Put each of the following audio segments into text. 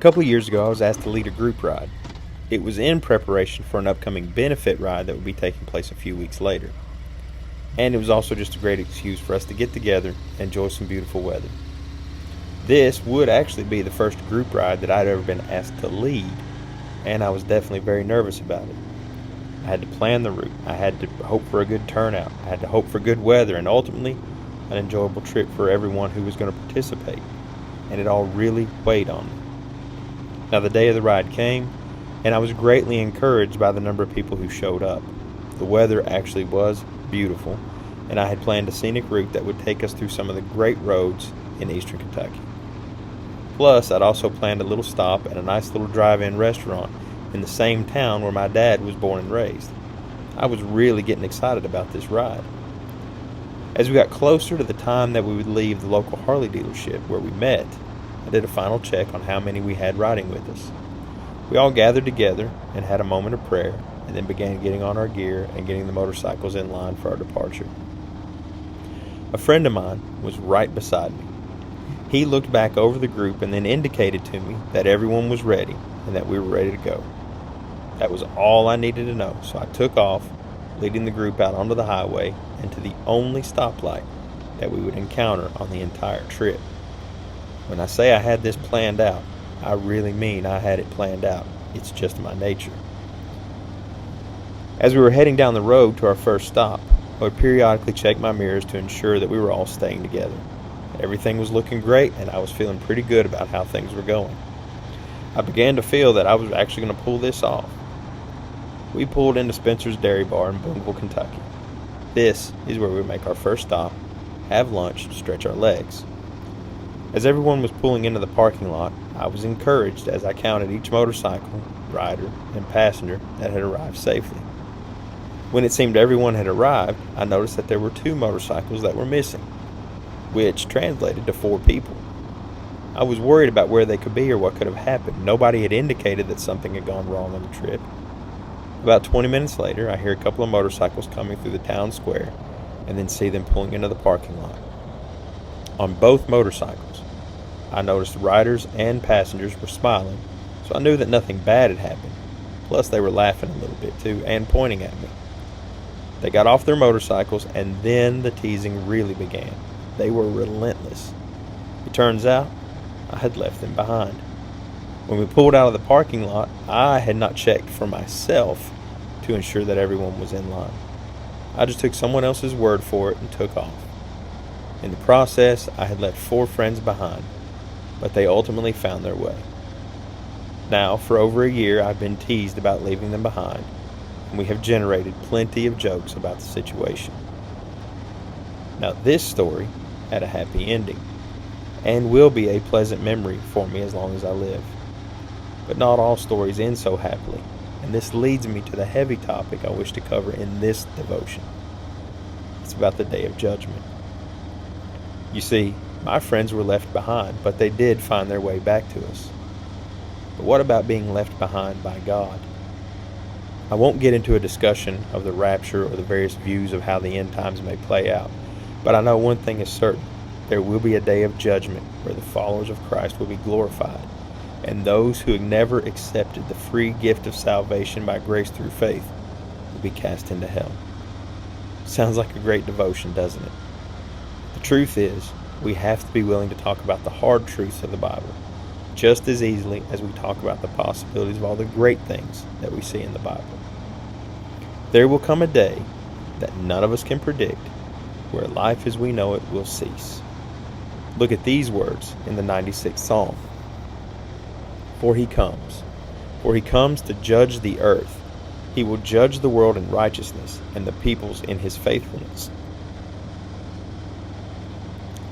couple of years ago, I was asked to lead a group ride. It was in preparation for an upcoming benefit ride that would be taking place a few weeks later. And it was also just a great excuse for us to get together and enjoy some beautiful weather. This would actually be the first group ride that I'd ever been asked to lead, and I was definitely very nervous about it. I had to plan the route, I had to hope for a good turnout, I had to hope for good weather, and ultimately an enjoyable trip for everyone who was going to participate. And it all really weighed on me. Now the day of the ride came, and I was greatly encouraged by the number of people who showed up. The weather actually was beautiful, and I had planned a scenic route that would take us through some of the great roads in eastern Kentucky. Plus, I'd also planned a little stop at a nice little drive-in restaurant in the same town where my dad was born and raised. I was really getting excited about this ride. As we got closer to the time that we would leave the local Harley dealership where we met, I did a final check on how many we had riding with us. We all gathered together and had a moment of prayer, and then began getting on our gear and getting the motorcycles in line for our departure. A friend of mine was right beside me. He looked back over the group and then indicated to me that everyone was ready and that we were ready to go. That was all I needed to know, so I took off, leading the group out onto the highway and to the only stoplight that we would encounter on the entire trip. When I say I had this planned out, I really mean I had it planned out. It's just my nature. As we were heading down the road to our first stop, I would periodically check my mirrors to ensure that we were all staying together. Everything was looking great, and I was feeling pretty good about how things were going. I began to feel that I was actually going to pull this off. We pulled into Spencer's Dairy Bar in Boonville, Kentucky. This is where we would make our first stop, have lunch, stretch our legs. As everyone was pulling into the parking lot, I was encouraged as I counted each motorcycle, rider, and passenger that had arrived safely. When it seemed everyone had arrived, I noticed that there were 2 motorcycles that were missing, which translated to 4 people. I was worried about where they could be or what could have happened. Nobody had indicated that something had gone wrong on the trip. About 20 minutes later, I hear a couple of motorcycles coming through the town square and then see them pulling into the parking lot. On both motorcycles, I noticed riders and passengers were smiling, so I knew that nothing bad had happened. Plus, they were laughing a little bit too and pointing at me. They got off their motorcycles, and then the teasing really began. They were relentless. It turns out I had left them behind. When we pulled out of the parking lot, I had not checked for myself to ensure that everyone was in line. I just took someone else's word for it and took off. In the process, I had left 4 friends behind, but they ultimately found their way. Now, for over a year, I've been teased about leaving them behind, and we have generated plenty of jokes about the situation. Now, this story had a happy ending, and will be a pleasant memory for me as long as I live. But not all stories end so happily, and this leads me to the heavy topic I wish to cover in this devotion. It's about the Day of Judgment. You see, my friends were left behind, but they did find their way back to us. But what about being left behind by God? I won't get into a discussion of the rapture or the various views of how the end times may play out, but I know one thing is certain. There will be a day of judgment where the followers of Christ will be glorified, and those who have never accepted the free gift of salvation by grace through faith will be cast into hell. Sounds like a great devotion, doesn't it? The truth is, we have to be willing to talk about the hard truths of the Bible just as easily as we talk about the possibilities of all the great things that we see in the Bible. There will come a day that none of us can predict where life as we know it will cease. Look at these words in the 96th Psalm. For he comes to judge the earth. He will judge the world in righteousness and the peoples in his faithfulness.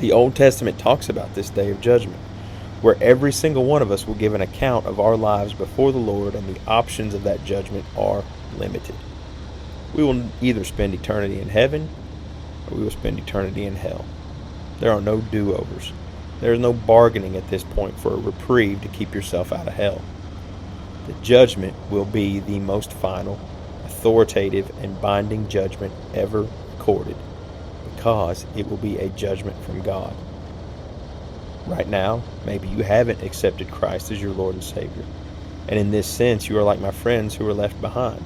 The Old Testament talks about this day of judgment, where every single one of us will give an account of our lives before the Lord, and the options of that judgment are limited. We will either spend eternity in heaven, or we will spend eternity in hell. There are no do-overs. There is no bargaining at this point for a reprieve to keep yourself out of hell. The judgment will be the most final, authoritative, and binding judgment ever recorded, because it will be a judgment from God. Right now, maybe you haven't accepted Christ as your Lord and Savior, and in this sense, you are like my friends who were left behind.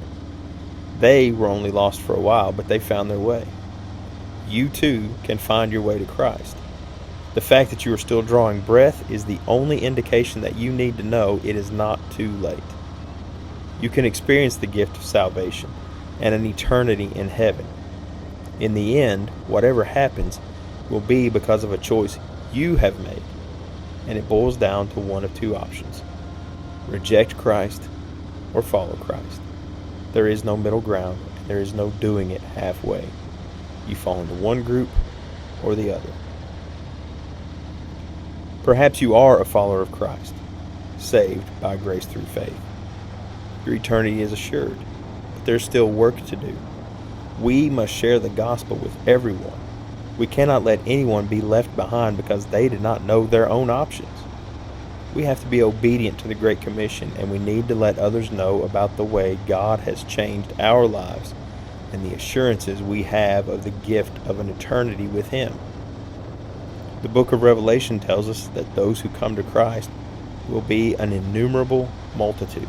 They were only lost for a while, but they found their way. You too can find your way to Christ. The fact that you are still drawing breath is the only indication that you need to know it is not too late. You can experience the gift of salvation and an eternity in heaven. In the end, whatever happens will be because of a choice you have made, and it boils down to one of two options: reject Christ or follow Christ. There is no middle ground, and there is no doing it halfway. You fall into one group or the other. Perhaps you are a follower of Christ, saved by grace through faith. Your eternity is assured, but there's still work to do. We must share the gospel with everyone. We cannot let anyone be left behind because they did not know their own options. We have to be obedient to the Great Commission, and we need to let others know about the way God has changed our lives and the assurances we have of the gift of an eternity with Him. The book of Revelation tells us that those who come to Christ will be an innumerable multitude.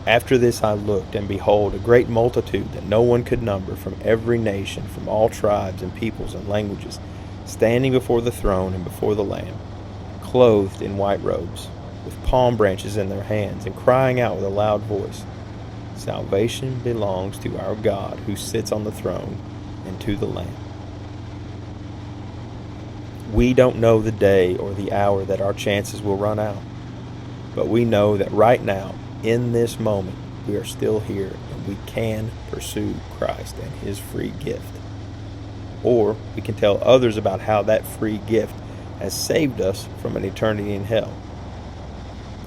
After this I looked, and behold, a great multitude that no one could number, from every nation, from all tribes and peoples and languages, standing before the throne and before the Lamb, clothed in white robes, with palm branches in their hands, and crying out with a loud voice, "Salvation belongs to our God who sits on the throne and to the Lamb." We don't know the day or the hour that our chances will run out, but we know that right now, in this moment, we are still here and we can pursue Christ and His free gift. Or we can tell others about how that free gift has saved us from an eternity in hell.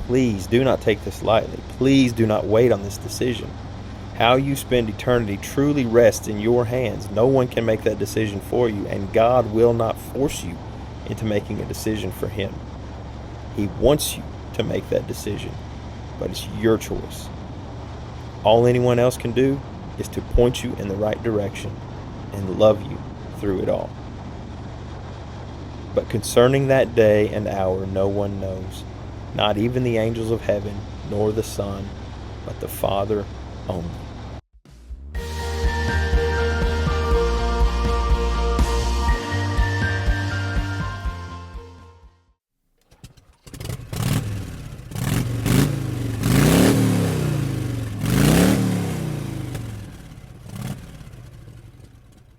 Please do not take this lightly. Please do not wait on this decision. How you spend eternity truly rests in your hands. No one can make that decision for you, and God will not force you into making a decision for Him. He wants you to make that decision, but it's your choice. All anyone else can do is to point you in the right direction and love you through it all. But concerning that day and hour, no one knows, not even the angels of heaven, nor the Son, but the Father only.